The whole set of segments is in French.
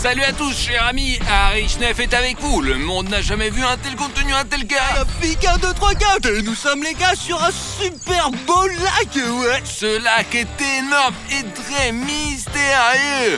Salut à tous, chers amis, Harry Schneff est avec vous. Le monde n'a jamais vu un tel contenu, un tel gars. Pique 1, 2, 3, 4. Et nous sommes les gars sur un super beau lac, ouais. Ce lac est énorme et très mystérieux.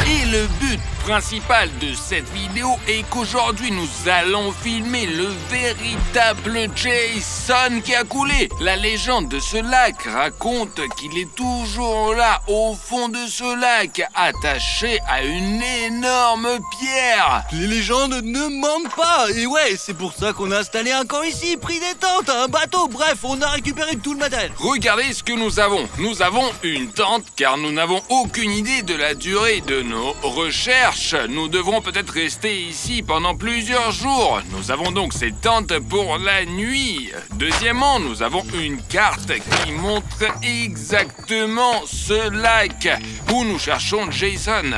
Et le but principal de cette vidéo est qu'aujourd'hui nous allons filmer le véritable Jason qui a coulé. La légende de ce lac raconte qu'il est toujours là au fond de ce lac, attaché à une énorme pierre. Les légendes ne mentent pas. Et ouais, c'est pour ça qu'on a installé un camp ici, pris des tentes, un bateau, bref, on a récupéré tout le matériel. Regardez ce que nous avons. Nous avons une tente car nous n'avons aucune idée de la durée de nos recherches. Nous devrons peut-être rester ici pendant plusieurs jours. Nous avons donc cette tente pour la nuit. Deuxièmement, nous avons une carte qui montre exactement ce lac où nous cherchons Jason.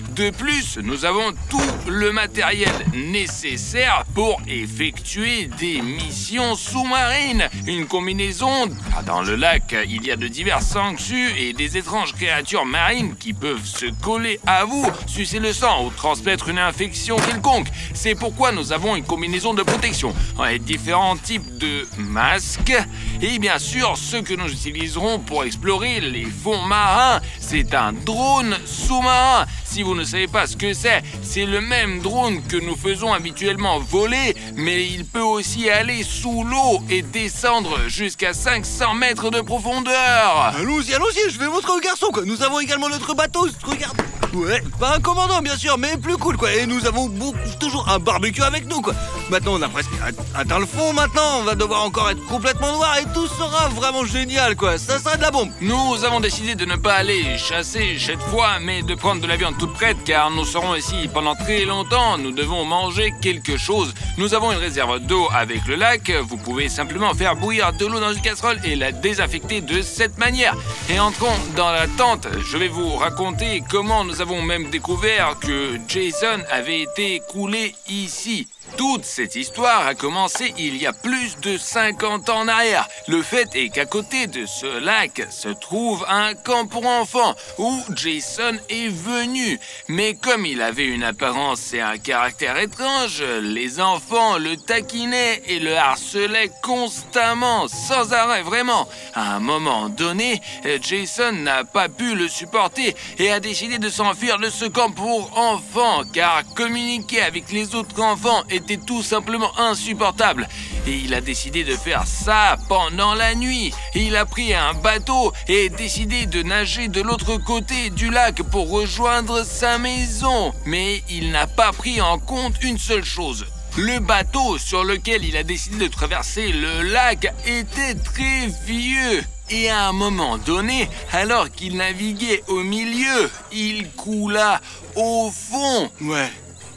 De plus, nous avons tout le matériel nécessaire pour effectuer des missions sous-marines. Une combinaison. Dans le lac, il y a de divers sangsue et des étranges créatures marines qui peuvent se coller à vous, sucer le sang ou transmettre une infection quelconque. C'est pourquoi nous avons une combinaison de protection avec différents types de masques. Et bien sûr, ce que nous utiliserons pour explorer les fonds marins, c'est un drone sous-marin. Si vous ne savez pas ce que c'est le même drone que nous faisons habituellement voler, mais il peut aussi aller sous l'eau et descendre jusqu'à 500 mètres de profondeur. Allons-y, je vais montrer aux garçons, quoi. Nous avons également notre bateau, regarde. Ouais, pas un commandant bien sûr, mais plus cool quoi. Et nous avons toujours un barbecue avec nous quoi. Maintenant on a presque atteint le fond maintenant. On va devoir encore être complètement noir et tout sera vraiment génial quoi. Ça sera de la bombe. Nous avons décidé de ne pas aller chasser cette fois, mais de prendre de la viande toute prête car nous serons ici pendant très longtemps. Nous devons manger quelque chose. Nous avons une réserve d'eau avec le lac. Vous pouvez simplement faire bouillir de l'eau dans une casserole et la désinfecter de cette manière. Et entrons dans la tente. Je vais vous raconter comment nous avons même découvert que Jason avait été coulé ici. Toute cette histoire a commencé il y a plus de 50 ans en arrière. Le fait est qu'à côté de ce lac se trouve un camp pour enfants où Jason est venu. Mais comme il avait une apparence et un caractère étrange, les enfants le taquinaient et le harcelaient constamment, sans arrêt vraiment. À un moment donné, Jason n'a pas pu le supporter et a décidé de s'enfuir de ce camp pour enfants car communiquer avec les autres enfants était tout simplement insupportable. Et il a décidé de faire ça pendant la nuit. Il a pris un bateau et décidé de nager de l'autre côté du lac pour rejoindre sa maison. Mais il n'a pas pris en compte une seule chose. Le bateau sur lequel il a décidé de traverser le lac était très vieux. Et à un moment donné, alors qu'il naviguait au milieu, il coula au fond. Ouais.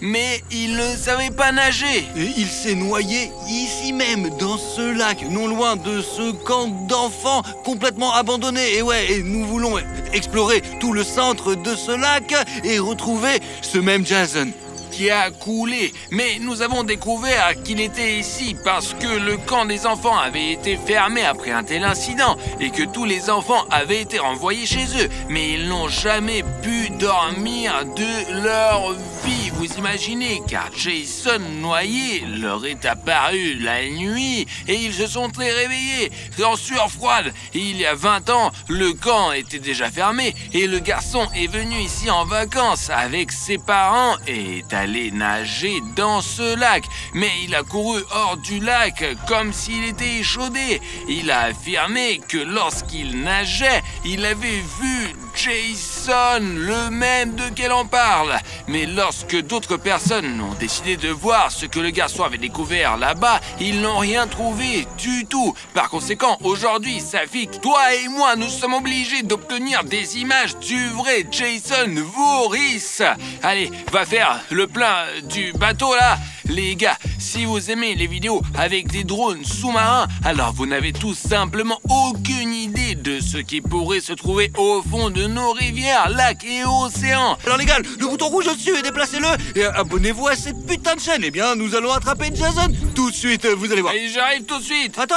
Mais il ne savait pas nager. Et il s'est noyé ici même, dans ce lac, non loin de ce camp d'enfants complètement abandonné. Et ouais, et nous voulons explorer tout le centre de ce lac et retrouver ce même Jason. Qui a coulé, mais nous avons découvert qu'il était ici parce que le camp des enfants avait été fermé après un tel incident et que tous les enfants avaient été renvoyés chez eux, mais ils n'ont jamais pu dormir de leur vie, vous imaginez, car Jason noyé leur est apparu la nuit et ils se sont très réveillés en sueur froide. Et il y a 20 ans, le camp était déjà fermé et le garçon est venu ici en vacances avec ses parents et est allé nager dans ce lac, mais il a couru hors du lac comme s'il était échaudé. Il a affirmé que lorsqu'il nageait, il avait vu Jason, le même de quel on parle. Mais lorsque d'autres personnes ont décidé de voir ce que le garçon avait découvert là-bas, ils n'ont rien trouvé du tout. Par conséquent, aujourd'hui, Safik, toi et moi, nous sommes obligés d'obtenir des images du vrai Jason Voorhees. Allez, va faire le plein du bateau là. Les gars, si vous aimez les vidéos avec des drones sous-marins, alors vous n'avez tout simplement aucune idée de ce qui pourrait se trouver au fond de nos rivières. mer, lac et océan. Alors les gars, le bouton rouge au-dessus et déplacez-le. Et abonnez-vous à cette putain de chaîne. Eh bien, nous allons attraper Jason tout de suite, vous allez voir. Et j'arrive tout de suite. Attends.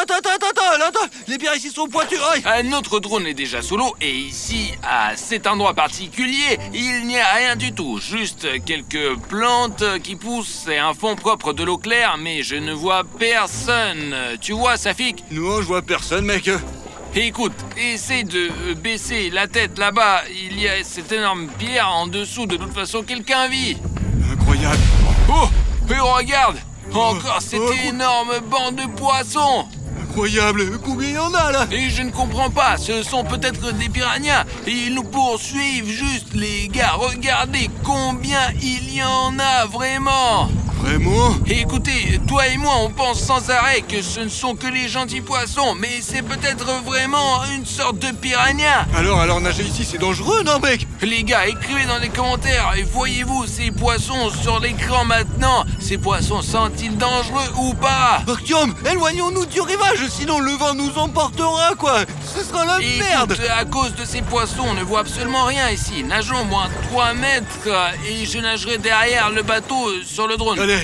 Les pierres ici sont pointues. Notre drone est déjà sous l'eau et ici, à cet endroit particulier, il n'y a rien du tout. Juste quelques plantes qui poussent et un fond propre de l'eau claire, mais je ne vois personne. Tu vois, Safik? Non, je vois personne, mec. Écoute, essaie de baisser la tête là-bas. Il y a cette énorme pierre en dessous. De toute façon, quelqu'un vit. Incroyable. Oh, et regarde, encore cet énorme banc de poissons. Incroyable. Combien il y en a là? Et je ne comprends pas, ce sont peut-être des piranhas. Ils nous poursuivent juste, les gars. Regardez combien il y en a vraiment. Vraiment? Et écoutez, toi et moi, on pense sans arrêt que ce ne sont que les gentils poissons, mais c'est peut-être vraiment une sorte de piranha. Alors nager ici, c'est dangereux, non, mec? Les gars, écrivez dans les commentaires, et voyez-vous ces poissons sur l'écran maintenant? Ces poissons sont-ils dangereux ou pas? Artyom, éloignons-nous du rivage, sinon le vent nous emportera, quoi. Ce sera la merde. Écoute, à cause de ces poissons, on ne voit absolument rien ici. Nageons au moins 3 mètres, et je nagerai derrière le bateau sur le drone. Allez.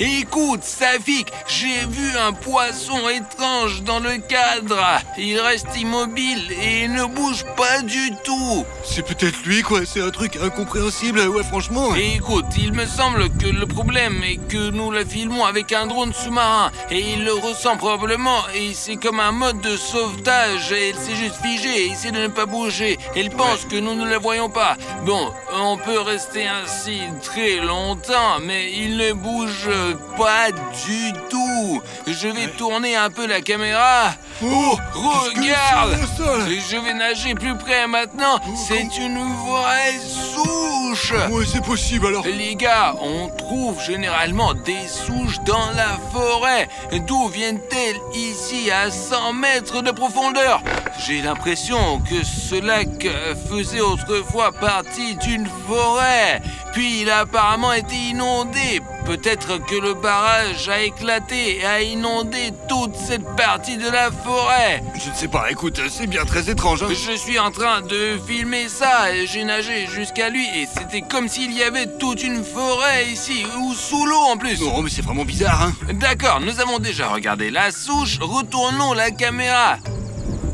Écoute, Safik, j'ai vu un poisson étrange dans le cadre. Il reste immobile et il ne bouge pas du tout. C'est peut-être lui, quoi. C'est un truc incompréhensible, ouais, franchement. Et écoute, il me semble que le problème est que nous le filmons avec un drone sous-marin. Et il le ressent probablement. Et c'est comme un mode de sauvetage. Et il s'est juste figé et essaie de ne pas bouger. Il pense que nous ne le voyons pas. Bon, on peut rester ainsi très longtemps, mais il ne bouge pas du tout. Je vais tourner un peu la caméra. Oh, regarde. Qu'est-ce Je vais nager plus près maintenant. C'est une vraie souche. Ouais, c'est possible alors. Les gars, on trouve généralement des souches dans la forêt. D'où viennent-elles ici à 100 mètres de profondeur? J'ai l'impression que ce lac faisait autrefois partie d'une forêt. Puis il a apparemment été inondé. Peut-être que le barrage a éclaté et a inondé toute cette partie de la forêt. Je ne sais pas, écoute, c'est bien très étrange, hein. Je suis en train de filmer ça et j'ai nagé jusqu'à lui et c'était comme s'il y avait toute une forêt ici, ou sous l'eau en plus. Non, mais c'est vraiment bizarre, hein. D'accord, nous avons déjà regardé la souche, retournons la caméra.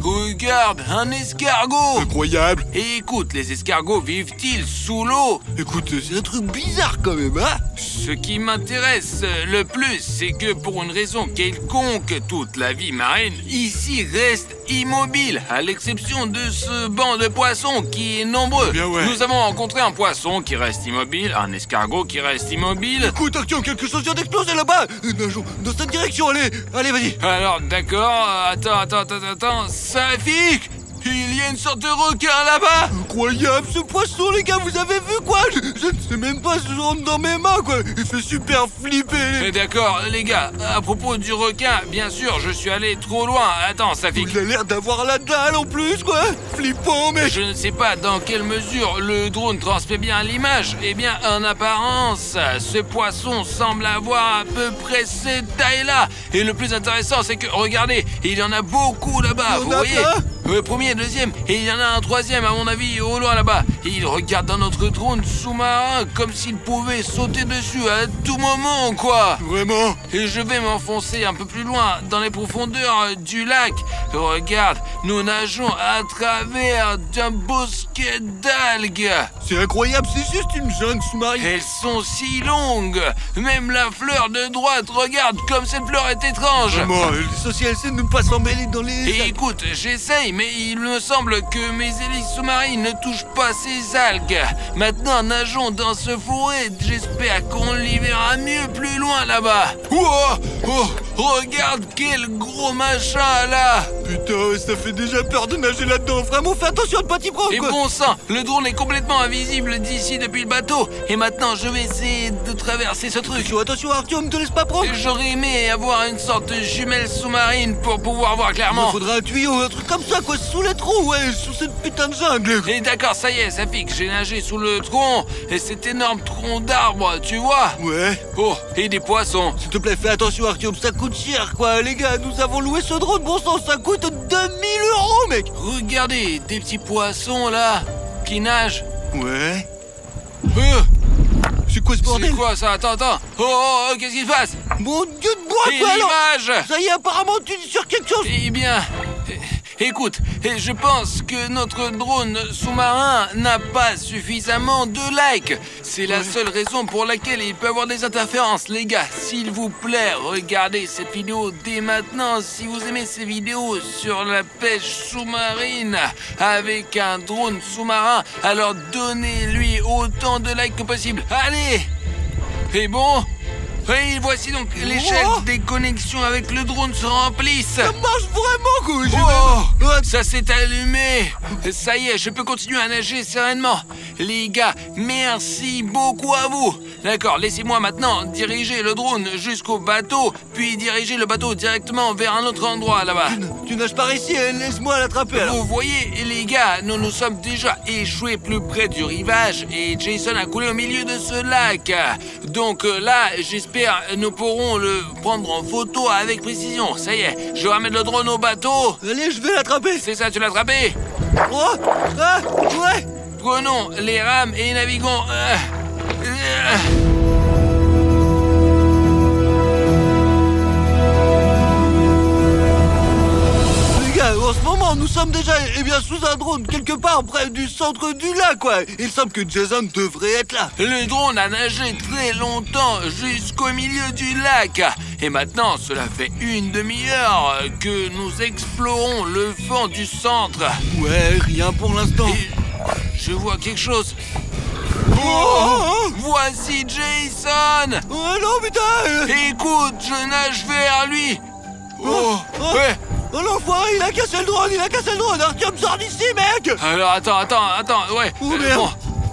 Regarde, un escargot. Incroyable. Et écoute, les escargots vivent-ils sous l'eau? Écoute, c'est un truc bizarre quand même, hein. Ce qui m'intéresse le plus, c'est que pour une raison quelconque, toute la vie marine ici reste immobile, à l'exception de ce banc de poissons qui est nombreux. Bien ouais. Nous avons rencontré un poisson qui reste immobile, un escargot qui reste immobile. Écoute, Artyom, quelque chose vient d'exploser là-bas. Nageons dans cette direction, allez, vas-y. Alors, d'accord, attends, Safik, il y a une sorte de requin là-bas. Incroyable ce poisson, les gars, vous avez vu quoi? Je ne sais même pas si je rentre dans mes mains, quoi. Il fait super flipper. D'accord, les gars, à propos du requin, bien sûr, je suis allé trop loin. Attends, Safik. Il a l'air d'avoir la dalle en plus, quoi. Flippant, mec. Je ne sais pas dans quelle mesure le drone transmet bien l'image. Eh bien, en apparence, ce poisson semble avoir à peu près cette taille-là. Et le plus intéressant, c'est que, regardez, il y en a beaucoup là-bas, vous voyez? Le premier, le deuxième, et il y en a un troisième, à mon avis, au loin là-bas. Et il regarde dans notre drone sous-marin comme s'il pouvait sauter dessus à tout moment, quoi. Vraiment? Et je vais m'enfoncer un peu plus loin, dans les profondeurs du lac. Regarde, nous nageons à travers d'un bosquet d'algues. C'est incroyable, c'est juste une jungle sous-marine. Elles sont si longues. Même la fleur de droite, regarde comme cette fleur est étrange. Vraiment, l'essentiel c'est de ne pas s'emmêler dans les... Et écoute, j'essaye, mais il me semble que mes hélices sous-marines ne touchent pas ces algues. Maintenant, nageons dans ce forêt. J'espère qu'on l'y verra mieux plus loin là-bas. Oh, regarde quel gros machin là. Putain, ça fait déjà peur de nager là-dedans. Vraiment, fais attention à ne pas t'y prendre, Et quoi. bon sang, le drone est complètement invisible d'ici depuis le bateau. Et maintenant, je vais essayer de traverser ce truc. Attention, Artyom, ne te laisse pas prendre. J'aurais aimé avoir une sorte de jumelle sous-marine pour pouvoir voir Il clairement. faudra un tuyau, un truc comme ça, quoi, sous les trous, ouais, sous cette putain de jungle. Et d'accord, ça y est, ça pique, j'ai nagé sous le tronc et cet énorme tronc d'arbre, tu vois? Ouais. Oh, et des poissons. S'il te plaît, fais attention, Artyom, ça coûte cher, quoi. Les gars, nous avons loué ce drone, bon sang, ça coûte 2000 €, mec. Regardez, des petits poissons là. qui nage. Ouais. Euh, C'est quoi ce bordel? C'est quoi ça? Attends. Qu'est-ce qui se passe? Mon Dieu de bois, Et quoi alors? l'image! Ça y est, apparemment tu dis sur quelque chose. Eh bien, écoute, je pense que notre drone sous-marin n'a pas suffisamment de likes. C'est la seule raison pour laquelle il peut avoir des interférences. Les gars, s'il vous plaît, regardez cette vidéo dès maintenant. Si vous aimez ces vidéos sur la pêche sous-marine avec un drone sous-marin, alors donnez-lui autant de likes que possible. Allez! Et bon, et voici donc l'échelle des connexions avec le drone se remplissent. Ça marche vraiment, quoi. Ça s'est allumé. Ça y est, je peux continuer à nager sereinement. Les gars, merci beaucoup à vous. D'accord, laissez-moi maintenant diriger le drone jusqu'au bateau, puis diriger le bateau directement vers un autre endroit là-bas. Tu nages par ici, laisse-moi l'attraper alors. Vous voyez, les gars, nous sommes déjà échoués plus près du rivage et Jason a coulé au milieu de ce lac. Donc là, j'espère nous pourrons le prendre en photo avec précision. Ça y est, je ramène le drone au bateau. Allez, je vais l'attraper. C'est ça, tu l'as attrapé? Oh, ah, ouais. Prenons les rames et naviguons. Les gars, en ce moment, nous sommes déjà sous un drone quelque part près du centre du lac, quoi. Il semble que Jason devrait être là. Le drone a nagé très longtemps jusqu'au milieu du lac. Et maintenant, cela fait une demi-heure que nous explorons le fond du centre. Ouais, rien pour l'instant. Et je vois quelque chose. Oh, Voici Jason. oh non, putain. Écoute, je nage vers lui. Ouais. Oh l'enfoiré, il a cassé le drone, Artyom, sors d'ici, mec. Alors, attends, ouais. Oh, merde.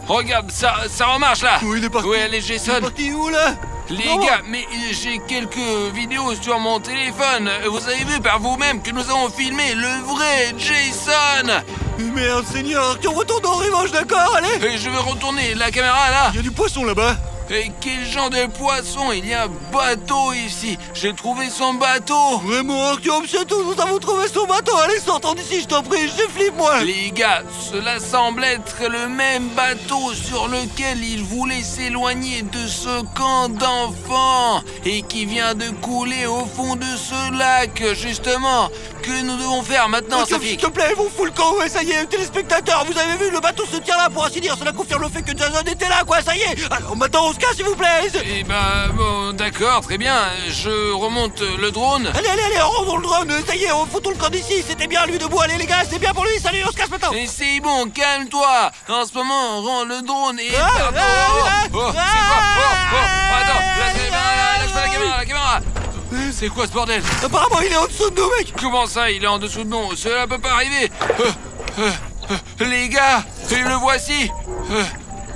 Bon, regarde, ça remarche là. Oh, il est parti. Ouais, allez, Jason. Il est parti où, là? Les Oh. gars, mais j'ai quelques vidéos sur mon téléphone. Vous avez vu par vous-même que nous avons filmé le vrai Jason. Merde, Seigneur, Artyom, retourne au rivage, d'accord, allez. Et je vais retourner la caméra là. Il y a du poisson là-bas. Et quel genre de poisson? Il y a un bateau ici. J'ai trouvé son bateau. Vraiment, Artyom, c'est tout, nous avons trouvé son bateau. Allez, sortons d'ici, je t'en prie, je flippe, moi. Les gars, cela semble être le même bateau sur lequel il voulait s'éloigner de ce camp d'enfants et qui vient de couler au fond de ce lac, justement. Que nous devons faire maintenant, Artyom, Safik? s'il te plaît, vous fout le camp, ouais, ça y est, téléspectateurs, vous avez vu, le bateau se tient là, pour ainsi dire. Cela confirme le fait que Jason était là, quoi, ça y est. Alors maintenant, on se casse, s'il vous plaît. Eh ben, bon, d'accord, très bien. Je remonte le drone. Allez, rentre le drone, ça y est, on fout tout le camp d'ici. C'était bien, lui, debout, allez, les gars, c'est bien pour lui, salut, on se casse maintenant. Et c'est bon, calme-toi. En ce moment, on rend le drone et... Attends, lâche pas la caméra. C'est quoi ce bordel? Apparemment, il est en dessous de nous, mec. Comment ça, il est en dessous de nous? Cela peut pas arriver. Les gars, et le voici.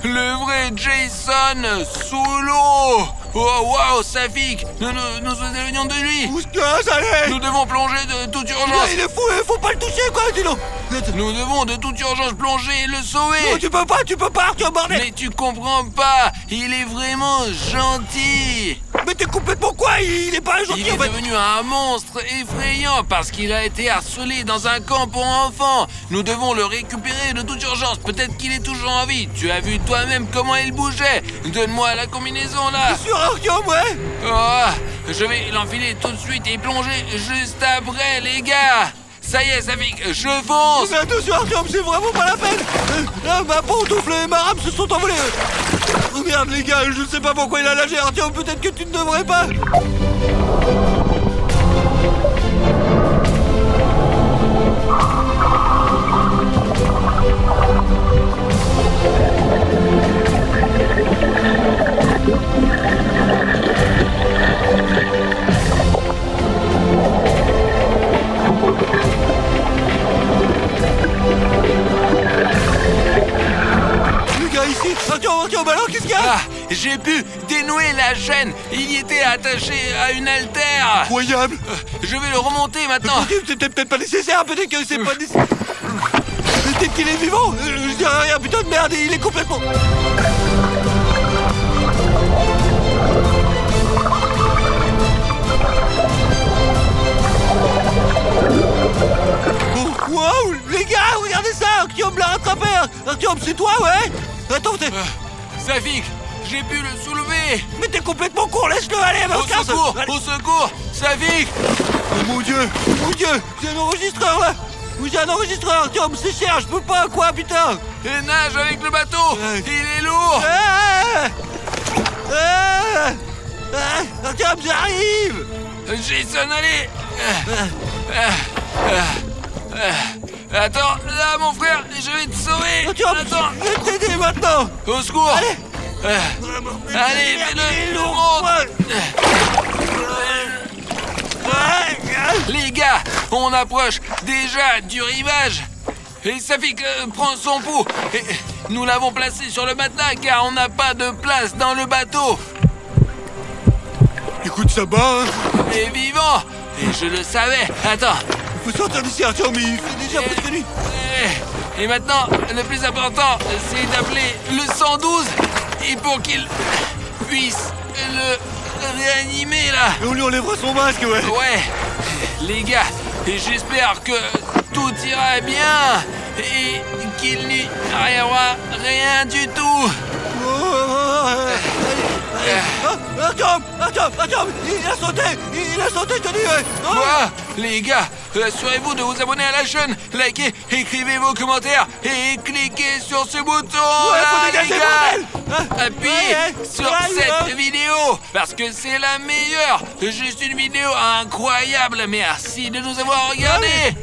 Le vrai Jason sous l'eau. Oh, waouh, Safik, nous éloignons de lui. Où se casse, allez. Nous devons plonger de toute urgence. Il est fou, il faut pas le toucher, quoi, dis donc. Nous devons de toute urgence plonger et le sauver. Non, tu peux pas, Artyom, bordel. Mais tu comprends pas, il est vraiment gentil. Mais t'es complètement quoi? Il est pas gentil, Il est en fait. devenu un monstre effrayant parce qu'il a été harcelé dans un camp pour enfants. Nous devons le récupérer de toute urgence. Peut-être qu'il est toujours en vie. Tu as vu toi-même comment il bougeait. Donne-moi la combinaison là. Bien sûr, Artyom, ouais. Oh, je vais l'enfiler tout de suite et plonger juste après, les gars. Ça y est, Safik, je fonce. Mais attention, Artyom, c'est vraiment pas la peine. Là, ma pantoufle et ma rame se sont envolées. Oh merde, les gars, je ne sais pas pourquoi il a nagé, Artyom. Peut-être que tu ne devrais pas. Les gars, ici. Artyom, alors qu'est-ce qu'il y a? Ah, j'ai pu dénouer la chaîne. Il y était attaché à une haltère. Incroyable. Je vais le remonter maintenant. C'est peut-être pas nécessaire, peut-être que c'est pas nécessaire. Peut-être qu'il est vivant. Je dirais rien, putain de merde, il est complètement... Oh, waouh, les gars, regardez ça, Artyom l'a rattrapé. Artyom, c'est toi, ouais? Attends, Safik, j'ai pu le soulever. mais t'es complètement con, laisse-le aller, Au Oscar. secours, Allez. au secours, Safik. Oh mon Dieu, j'ai un enregistreur là. Oui, j'ai un enregistreur, Artyom, c'est cher, je peux pas, quoi, putain. Et nage avec le bateau. Il est lourd. Artyom, j'arrive. Jason, allez. Attends, là, mon frère, je vais te sauver. Artyom, Attends, je vais t'aider maintenant. au secours. Allez. Allez, Il est fais-le. lourd, Monte. Les gars, on approche déjà du rivage. Et Safik prend son pouls. Et nous l'avons placé sur le matelas car on n'a pas de place dans le bateau. Écoute, ça bat, hein. Et vivant. Et je le savais. Attends. Faut sortir d'ici, Artyom, mais il fait déjà presque nuit. Et maintenant, le plus important, c'est d'appeler le 112 et pour qu'il puisse le réanimer là. Et on lui enlèvera son masque, ouais. Ouais, les gars, et j'espère que tout ira bien et qu'il n'y arrivera rien du tout. Artyom, il a sauté, je te dis, ouais. Quoi? Les gars, assurez-vous de vous abonner à la chaîne, likez, écrivez vos commentaires et cliquez sur ce bouton Ouais, là, faut dégager, les gars. bordel. Appuyez Ouais, sur ouais, cette ouais. vidéo parce que c'est la meilleure. Juste une vidéo incroyable. Merci de nous avoir regardés.